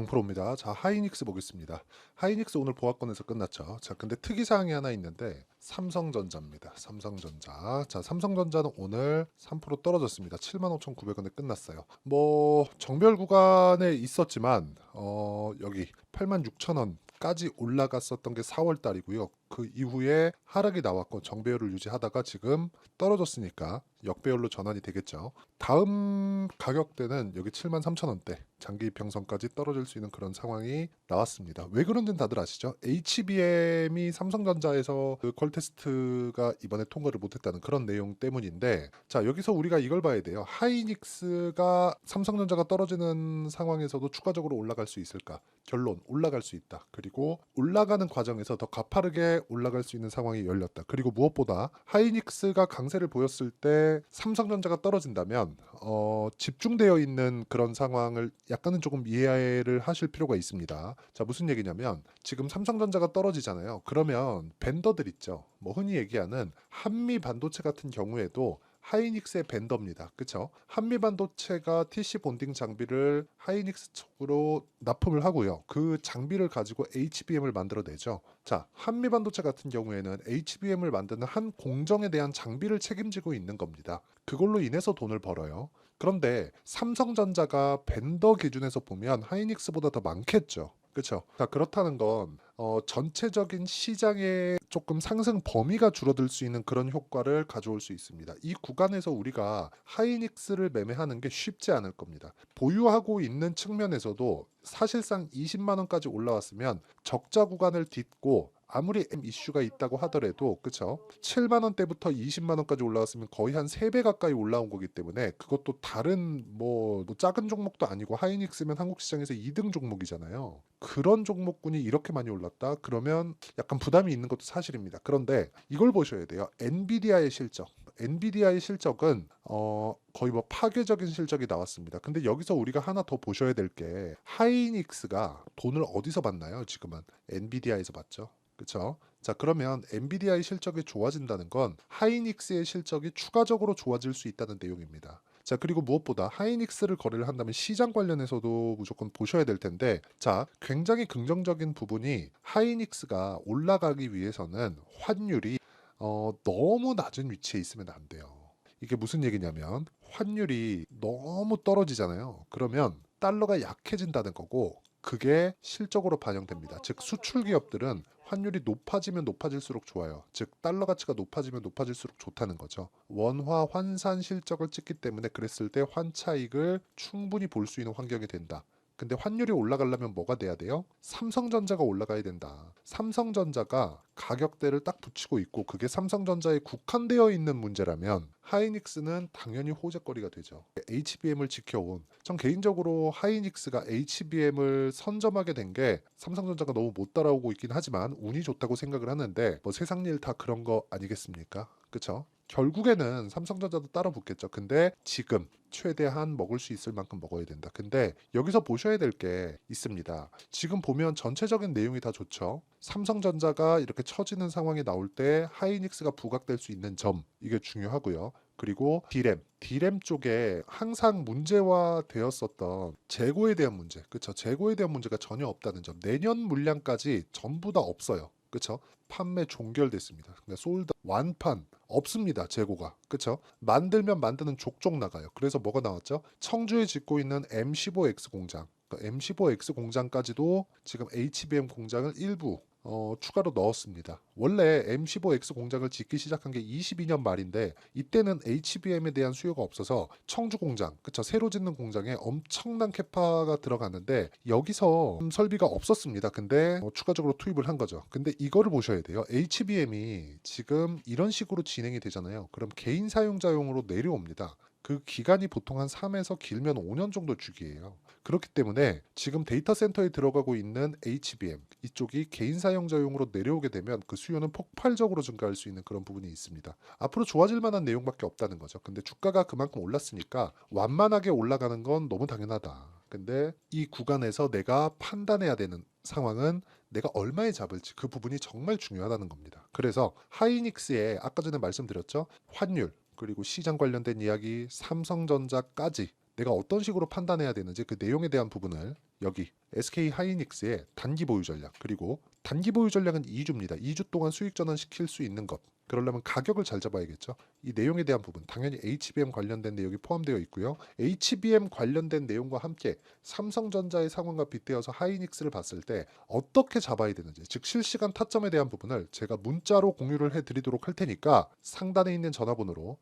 양프로입니다. 자, 하이닉스 보겠습니다. 하이닉스 오늘 보합권에서 끝났죠. 자, 근데 특이사항이 하나 있는데 삼성전자입니다. 삼성전자. 자, 삼성전자는 오늘 3% 떨어졌습니다. 75,900원에 끝났어요. 뭐 정별 구간에 있었지만 여기 86,000원까지 올라갔었던 게 4월 달이고요. 그 이후에 하락이 나왔고 정배열을 유지하다가 지금 떨어졌으니까 역배열로 전환이 되겠죠. 다음 가격대는 여기 73,000원대 장기 이평선까지 떨어질 수 있는 그런 상황이 나왔습니다. 왜 그런지는 다들 아시죠? HBM이 삼성전자에서 그 퀄테스트가 이번에 통과를 못했다는 그런 내용 때문인데, 자, 여기서 우리가 이걸 봐야 돼요. 하이닉스가 삼성전자가 떨어지는 상황에서도 추가적으로 올라갈 수 있을까? 결론, 올라갈 수 있다. 그리고 올라가는 과정에서 더 가파르게 올라갈 수 있는 상황이 열렸다. 그리고 무엇보다 하이닉스가 강세를 보였을 때 삼성전자가 떨어진다면 집중되어 있는 그런 상황을 약간은 조금 이해를 하실 필요가 있습니다. 자, 무슨 얘기냐면 지금 삼성전자가 떨어지잖아요. 그러면 벤더들 있죠. 뭐 흔히 얘기하는 한미 반도체 같은 경우에도 하이닉스의 벤더입니다. 그쵸? 한미 반도체가 TC 본딩 장비를 하이닉스 쪽으로 납품을 하고요. 그 장비를 가지고 HBM을 만들어내죠. 자, 한미 반도체 같은 경우에는 HBM을 만드는 한 공정에 대한 장비를 책임지고 있는 겁니다. 그걸로 인해서 돈을 벌어요. 그런데 삼성전자가 벤더 기준에서 보면 하이닉스보다 더 많겠죠. 그렇죠. 자, 그렇다는 건 전체적인 시장의 조금 상승 범위가 줄어들 수 있는 그런 효과를 가져올 수 있습니다. 이 구간에서 우리가 하이닉스를 매매하는 게 쉽지 않을 겁니다. 보유하고 있는 측면에서도 사실상 20만 원까지 올라왔으면 적자 구간을 딛고 아무리 이슈가 있다고 하더라도 그쵸? 7만 원대부터 20만 원까지 올라왔으면 거의 한 3배 가까이 올라온 거기 때문에 그것도 다른 뭐 작은 종목도 아니고 하이닉스면 한국 시장에서 2등 종목이잖아요. 그런 종목군이 이렇게 많이 올랐다? 그러면 약간 부담이 있는 것도 사실입니다. 그런데 이걸 보셔야 돼요. 엔비디아의 실적. 엔비디아의 실적은 거의 뭐 파괴적인 실적이 나왔습니다. 근데 여기서 우리가 하나 더 보셔야 될 게 하이닉스가 돈을 어디서 받나요? 지금은 엔비디아에서 받죠. 그렇죠? 자, 그러면 엔비디아의 실적이 좋아진다는 건 하이닉스의 실적이 추가적으로 좋아질 수 있다는 내용입니다. 자, 그리고 무엇보다 하이닉스를 거래를 한다면 시장 관련해서도 무조건 보셔야 될 텐데, 자, 굉장히 긍정적인 부분이 하이닉스가 올라가기 위해서는 환율이 너무 낮은 위치에 있으면 안 돼요. 이게 무슨 얘기냐면 환율이 너무 떨어지잖아요. 그러면 달러가 약해진다는 거고 그게 실적으로 반영됩니다. 즉 수출 기업들은 환율이 높아지면 높아질수록 좋아요. 즉 달러 가치가 높아지면 높아질수록 좋다는 거죠. 원화 환산 실적을 찍기 때문에 그랬을 때 환차익을 충분히 볼 수 있는 환경이 된다. 근데 환율이 올라가려면 뭐가 돼야 돼요? 삼성전자가 올라가야 된다. 삼성전자가 가격대를 딱 붙이고 있고 그게 삼성전자에 국한되어 있는 문제라면 하이닉스는 당연히 호재거리가 되죠. HBM을 지켜온 전 개인적으로 하이닉스가 HBM을 선점하게 된 게 삼성전자가 너무 못 따라오고 있긴 하지만 운이 좋다고 생각을 하는데 뭐 세상 일 다 그런 거 아니겠습니까? 그쵸? 결국에는 삼성전자도 따라 붙겠죠. 근데 지금 최대한 먹을 수 있을 만큼 먹어야 된다. 근데 여기서 보셔야 될 게 있습니다. 지금 보면 전체적인 내용이 다 좋죠. 삼성전자가 이렇게 처지는 상황이 나올 때 하이닉스가 부각될 수 있는 점 이게 중요하고요. 그리고 디램 쪽에 항상 문제화 되었었던 재고에 대한 문제, 그쵸? 재고에 대한 문제가 전혀 없다는 점. 내년 물량까지 전부 다 없어요. 그쵸? 판매 종결됐습니다. 그러니까 솔드 완판 없습니다. 재고가. 그쵸? 만들면 만드는 족족 나가요. 그래서 뭐가 나왔죠? 청주에 짓고 있는 M15X 공장. 그러니까 M15X 공장까지도 지금 HBM 공장을 일부 추가로 넣었습니다. 원래 M15X 공장을 짓기 시작한 게 22년 말인데 이때는 HBM에 대한 수요가 없어서 청주 공장, 그쵸? 새로 짓는 공장에 엄청난 캐파가 들어갔는데 여기서 설비가 없었습니다. 근데 추가적으로 투입을 한 거죠. 근데 이거를 보셔야 돼요. HBM이 지금 이런 식으로 진행이 되잖아요. 그럼 개인 사용자용으로 내려옵니다. 그 기간이 보통 한 3에서 길면 5년 정도 주기예요. 그렇기 때문에 지금 데이터 센터에 들어가고 있는 HBM 이쪽이 개인 사용자용으로 내려오게 되면 그 수요는 폭발적으로 증가할 수 있는 그런 부분이 있습니다. 앞으로 좋아질 만한 내용밖에 없다는 거죠. 근데 주가가 그만큼 올랐으니까 완만하게 올라가는 건 너무 당연하다. 근데 이 구간에서 내가 판단해야 되는 상황은 내가 얼마에 잡을지 그 부분이 정말 중요하다는 겁니다. 그래서 하이닉스에 아까 전에 말씀드렸죠. 환율 그리고 시장 관련된 이야기, 삼성전자까지 내가 어떤 식으로 판단해야 되는지 그 내용에 대한 부분을 여기 SK 하이닉스의 단기 보유 전략, 그리고 단기 보유 전략은 2주입니다. 2주 동안 수익 전환시킬 수 있는 것. 그러려면 가격을 잘 잡아야겠죠. 이 내용에 대한 부분 당연히 HBM 관련된 내용이 포함되어 있고요. HBM 관련된 내용과 함께 삼성전자의 상황과 빗대어서 하이닉스를 봤을 때 어떻게 잡아야 되는지, 즉 실시간 타점에 대한 부분을 제가 문자로 공유를 해드리도록 할 테니까 상단에 있는 전화번호로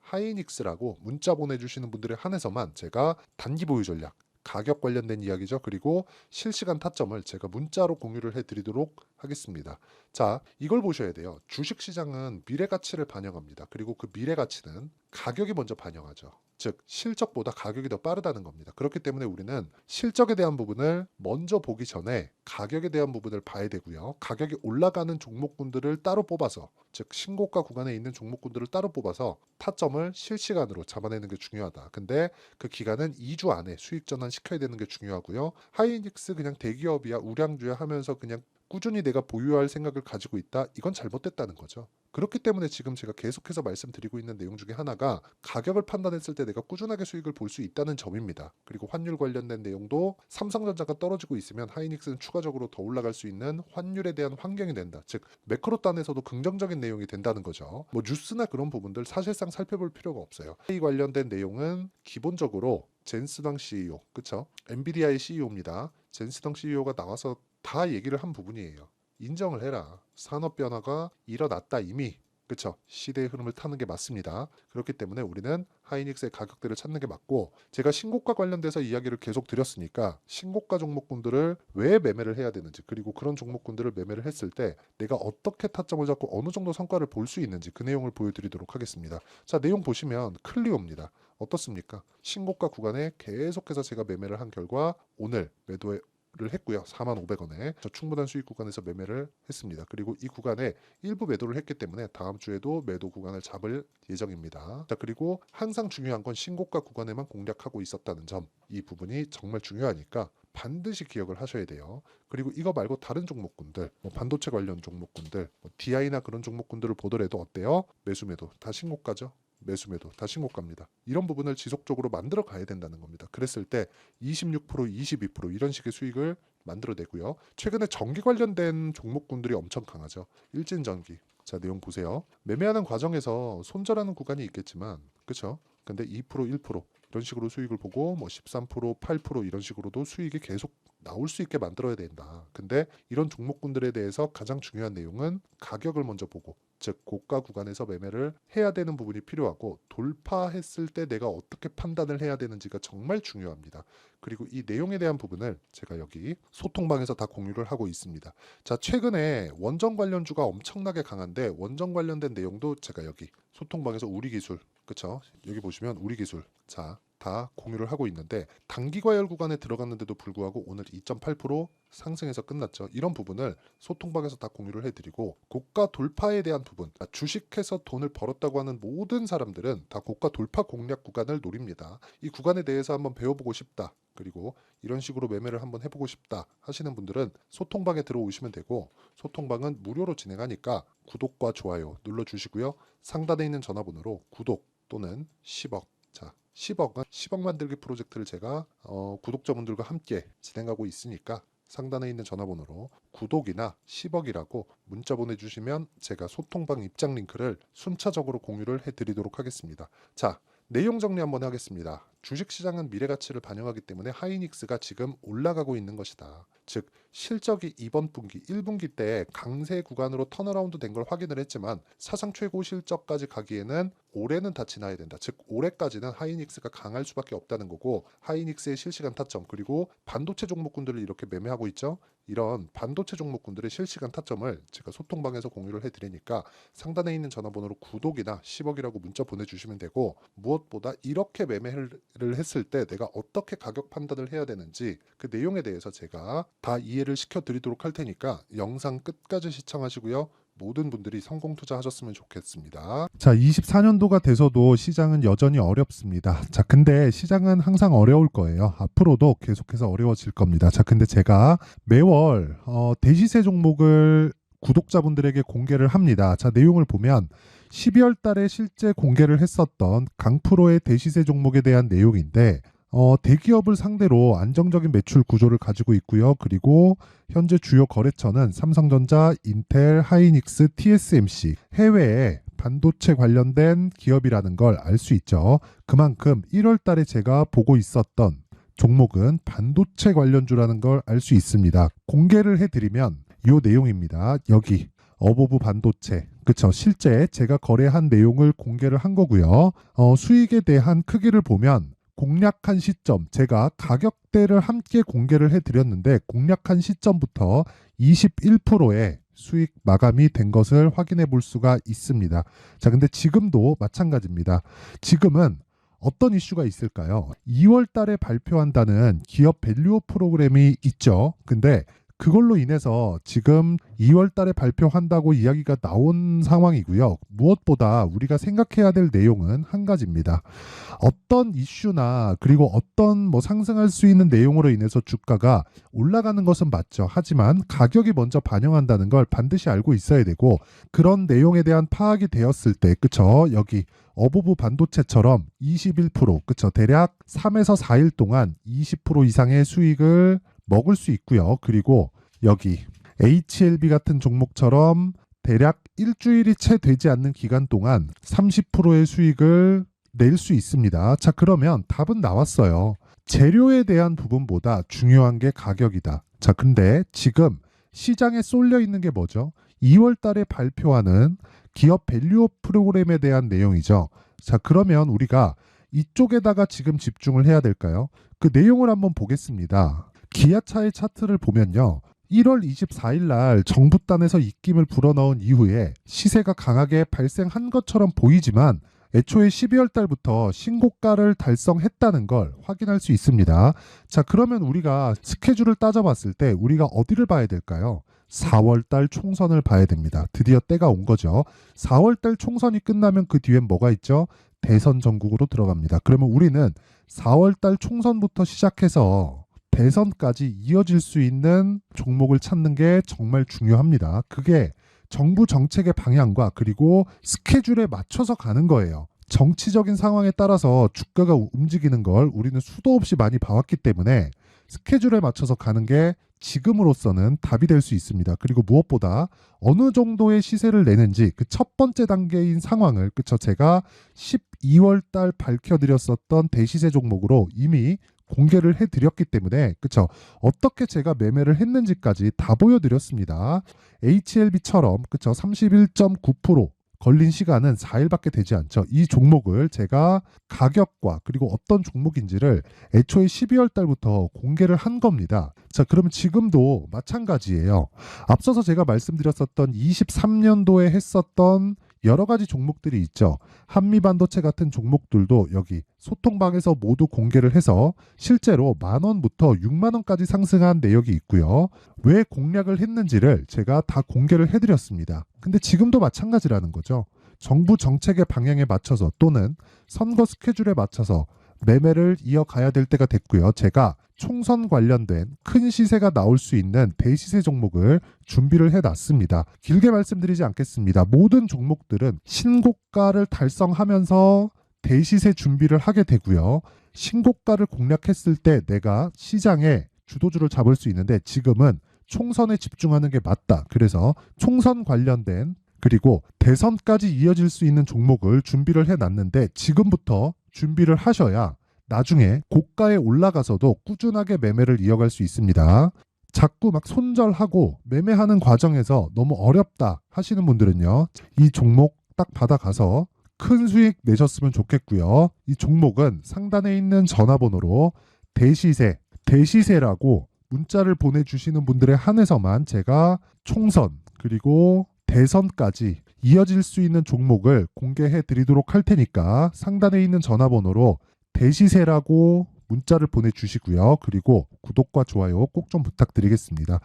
하이닉스라고 문자 보내주시는 분들에 한해서만 제가 단기 보유 전략, 가격 관련된 이야기죠. 그리고 실시간 타점을 제가 문자로 공유를 해드리도록 하겠습니다. 자, 이걸 보셔야 돼요. 주식시장은 미래가치를 반영합니다. 그리고 그 미래가치는 가격이 먼저 반영하죠. 즉 실적보다 가격이 더 빠르다는 겁니다. 그렇기 때문에 우리는 실적에 대한 부분을 먼저 보기 전에 가격에 대한 부분을 봐야 되고요. 가격이 올라가는 종목군들을 따로 뽑아서, 즉 신고가 구간에 있는 종목군들을 따로 뽑아서 타점을 실시간으로 잡아내는 게 중요하다. 근데 그 기간은 2주 안에 수익 전환 시켜야 되는 게 중요하고요. 하이닉스 그냥 대기업이야, 우량주야 하면서 그냥 꾸준히 내가 보유할 생각을 가지고 있다. 이건 잘못됐다는 거죠. 그렇기 때문에 지금 제가 계속해서 말씀드리고 있는 내용 중에 하나가 가격을 판단했을 때 내가 꾸준하게 수익을 볼 수 있다는 점입니다. 그리고 환율 관련된 내용도 삼성전자가 떨어지고 있으면 하이닉스는 추가적으로 더 올라갈 수 있는 환율에 대한 환경이 된다. 즉 매크로 단에서도 긍정적인 내용이 된다는 거죠. 뭐 뉴스나 그런 부분들 사실상 살펴볼 필요가 없어요. 이 관련된 내용은 기본적으로 젠스당 CEO, 그쵸? 엔비디아의 CEO입니다. 젠스당 CEO가 나와서 다 얘기를 한 부분이에요. 인정을 해라. 산업 변화가 일어났다 이미. 그쵸? 시대의 흐름을 타는 게 맞습니다. 그렇기 때문에 우리는 하이닉스의 가격대를 찾는 게 맞고, 제가 신고가 관련돼서 이야기를 계속 드렸으니까 신고가 종목군들을 왜 매매를 해야 되는지, 그리고 그런 종목군들을 매매를 했을 때 내가 어떻게 타점을 잡고 어느 정도 성과를 볼 수 있는지 그 내용을 보여드리도록 하겠습니다. 자, 내용 보시면 클리오입니다. 어떻습니까? 신고가 구간에 계속해서 제가 매매를 한 결과 오늘 매도에 를 했고요. 45,000원에 충분한 수익 구간에서 매매를 했습니다. 그리고 이 구간에 일부 매도를 했기 때문에 다음 주에도 매도 구간을 잡을 예정입니다. 자, 그리고 항상 중요한 건 신고가 구간에만 공략하고 있었다는 점, 이 부분이 정말 중요하니까 반드시 기억을 하셔야 돼요. 그리고 이거 말고 다른 종목군들, 뭐 반도체 관련 종목군들, 뭐 DI나 그런 종목군들을 보더라도 어때요? 매수 매도 다 신고가죠. 매수 매도 다 신고가입니다. 이런 부분을 지속적으로 만들어 가야 된다는 겁니다. 그랬을 때 26%, 22% 이런 식의 수익을 만들어내고요. 최근에 전기 관련된 종목군들이 엄청 강하죠. 일진전기. 자, 내용 보세요. 매매하는 과정에서 손절하는 구간이 있겠지만, 그렇죠? 근데 2%, 1% 이런 식으로 수익을 보고 뭐 13%, 8% 이런 식으로도 수익이 계속 나올 수 있게 만들어야 된다. 근데 이런 종목군들에 대해서 가장 중요한 내용은 가격을 먼저 보고, 즉 고가 구간에서 매매를 해야 되는 부분이 필요하고, 돌파했을 때 내가 어떻게 판단을 해야 되는지가 정말 중요합니다. 그리고 이 내용에 대한 부분을 제가 여기 소통방에서 다 공유를 하고 있습니다. 자, 최근에 원전 관련주가 엄청나게 강한데 원전 관련된 내용도 제가 여기 소통방에서 우리기술, 그쵸? 여기 보시면 우리기술, 자, 다 공유를 하고 있는데 단기 과열 구간에 들어갔는데도 불구하고 오늘 2.8% 상승해서 끝났죠. 이런 부분을 소통방에서 다 공유를 해드리고, 고가 돌파에 대한 부분, 주식해서 돈을 벌었다고 하는 모든 사람들은 다 고가 돌파 공략 구간을 노립니다. 이 구간에 대해서 한번 배워보고 싶다, 그리고 이런 식으로 매매를 한번 해보고 싶다 하시는 분들은 소통방에 들어오시면 되고, 소통방은 무료로 진행하니까 구독과 좋아요 눌러주시고요. 상단에 있는 전화번호로 구독 또는 10억, 자 10억은 10억 만들기 프로젝트를 제가 구독자분들과 함께 진행하고 있으니까 상단에 있는 전화번호로 구독이나 10억이라고 문자 보내주시면 제가 소통방 입장 링크를 순차적으로 공유를 해드리도록 하겠습니다. 자, 내용 정리 한번 하겠습니다. 주식시장은 미래가치를 반영하기 때문에 하이닉스가 지금 올라가고 있는 것이다. 즉 실적이 이번 분기 1분기 때 강세 구간으로 턴어라운드 된 걸 확인을 했지만 사상 최고 실적까지 가기에는 올해는 다 지나야 된다. 즉 올해까지는 하이닉스가 강할 수밖에 없다는 거고, 하이닉스의 실시간 타점, 그리고 반도체 종목군들을 이렇게 매매하고 있죠. 이런 반도체 종목군들의 실시간 타점을 제가 소통방에서 공유를 해드리니까 상단에 있는 전화번호로 구독이나 10억이라고 문자 보내주시면 되고, 무엇보다 이렇게 매매를 했을 때 내가 어떻게 가격 판단을 해야 되는지 그 내용에 대해서 제가 다 이해를 시켜드리도록 할 테니까 영상 끝까지 시청하시고요. 모든 분들이 성공 투자하셨으면 좋겠습니다. 자, 24년도가 돼서도 시장은 여전히 어렵습니다. 자, 근데 시장은 항상 어려울 거예요. 앞으로도 계속해서 어려워질 겁니다. 자, 근데 제가 매월 대시세 종목을 구독자분들에게 공개를 합니다. 자, 내용을 보면 12월 달에 실제 공개를 했었던 강프로의 대시세 종목에 대한 내용인데, 대기업을 상대로 안정적인 매출 구조를 가지고 있고요. 그리고 현재 주요 거래처는 삼성전자, 인텔, 하이닉스, TSMC, 해외에 반도체 관련된 기업이라는 걸 알 수 있죠. 그만큼 1월 달에 제가 보고 있었던 종목은 반도체 관련주라는 걸 알 수 있습니다. 공개를 해드리면 이 내용입니다. 여기 어보브 반도체, 그쵸? 실제 제가 거래한 내용을 공개를 한 거고요. 수익에 대한 크기를 보면 공략한 시점, 제가 가격대를 함께 공개를 해드렸는데 공략한 시점부터 21%의 수익 마감이 된 것을 확인해 볼 수가 있습니다. 자, 근데 지금도 마찬가지입니다. 지금은 어떤 이슈가 있을까요? 2월 달에 발표한다는 기업 밸류업 프로그램이 있죠. 근데 그걸로 인해서 지금 2월 달에 발표한다고 이야기가 나온 상황이고요. 무엇보다 우리가 생각해야 될 내용은 한 가지입니다. 어떤 이슈나 그리고 어떤 상승할 수 있는 내용으로 인해서 주가가 올라가는 것은 맞죠. 하지만 가격이 먼저 반영한다는 걸 반드시 알고 있어야 되고, 그런 내용에 대한 파악이 되었을 때, 그쵸? 여기 어보브 반도체처럼 21%, 그쵸? 대략 3에서 4일 동안 20% 이상의 수익을 먹을 수 있고요. 그리고 여기 HLB 같은 종목처럼 대략 일주일이 채 되지 않는 기간 동안 30%의 수익을 낼 수 있습니다. 자, 그러면 답은 나왔어요. 재료에 대한 부분보다 중요한 게 가격이다. 자, 근데 지금 시장에 쏠려 있는 게 뭐죠? 2월 달에 발표하는 기업 밸류업 프로그램에 대한 내용이죠. 자, 그러면 우리가 이쪽에다가 지금 집중을 해야 될까요? 그 내용을 한번 보겠습니다. 기아차의 차트를 보면요. 1월 24일 날 정부단에서 입김을 불어넣은 이후에 시세가 강하게 발생한 것처럼 보이지만 애초에 12월 달부터 신고가를 달성했다는 걸 확인할 수 있습니다. 자, 그러면 우리가 스케줄을 따져봤을 때 우리가 어디를 봐야 될까요? 4월 달 총선을 봐야 됩니다. 드디어 때가 온 거죠. 4월 달 총선이 끝나면 그 뒤엔 뭐가 있죠? 대선 전국으로 들어갑니다. 그러면 우리는 4월 달 총선부터 시작해서 대선까지 이어질 수 있는 종목을 찾는 게 정말 중요합니다. 그게 정부 정책의 방향과 그리고 스케줄에 맞춰서 가는 거예요. 정치적인 상황에 따라서 주가가 움직이는 걸 우리는 수도 없이 많이 봐왔기 때문에 스케줄에 맞춰서 가는 게 지금으로서는 답이 될 수 있습니다. 그리고 무엇보다 어느 정도의 시세를 내는지 그 첫 번째 단계인 상황을, 그쵸? 제가 12월 달 밝혀드렸었던 대시세 종목으로 이미 공개를 해드렸기 때문에, 그쵸? 어떻게 제가 매매를 했는지까지 다 보여드렸습니다. HLB처럼, 그쵸? 31.9% 걸린 시간은 4일밖에 되지 않죠. 이 종목을 제가 가격과 그리고 어떤 종목인지를 애초에 12월 달부터 공개를 한 겁니다. 자, 그러면 지금도 마찬가지예요. 앞서서 제가 말씀드렸었던 23년도에 했었던 여러 가지 종목들이 있죠. 한미반도체 같은 종목들도 여기 소통방에서 모두 공개를 해서 실제로 10,000원부터 60,000원까지 상승한 내역이 있고요. 왜 공략을 했는지를 제가 다 공개를 해드렸습니다. 근데 지금도 마찬가지라는 거죠. 정부 정책의 방향에 맞춰서 또는 선거 스케줄에 맞춰서 매매를 이어가야 될 때가 됐고요. 제가 총선 관련된 큰 시세가 나올 수 있는 대시세 종목을 준비를 해놨습니다. 길게 말씀드리지 않겠습니다. 모든 종목들은 신고가를 달성하면서 대시세 준비를 하게 되고요. 신고가를 공략했을 때 내가 시장에 주도주를 잡을 수 있는데 지금은 총선에 집중하는 게 맞다. 그래서 총선 관련된 그리고 대선까지 이어질 수 있는 종목을 준비를 해놨는데 지금부터 준비를 하셔야 나중에 고가에 올라가서도 꾸준하게 매매를 이어갈 수 있습니다. 자꾸 막 손절하고 매매하는 과정에서 너무 어렵다 하시는 분들은요. 이 종목 딱 받아가서 큰 수익 내셨으면 좋겠고요. 이 종목은 상단에 있는 전화번호로 대시세라고 문자를 보내주시는 분들에 한해서만 제가 총선 그리고 대선까지 이어질 수 있는 종목을 공개해 드리도록 할 테니까 상단에 있는 전화번호로 대시세라고 문자를 보내주시고요. 그리고 구독과 좋아요 꼭 좀 부탁드리겠습니다.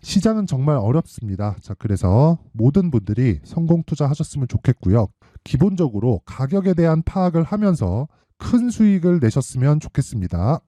시장은 정말 어렵습니다. 자, 그래서 모든 분들이 성공 투자하셨으면 좋겠고요. 기본적으로 가격에 대한 파악을 하면서 큰 수익을 내셨으면 좋겠습니다.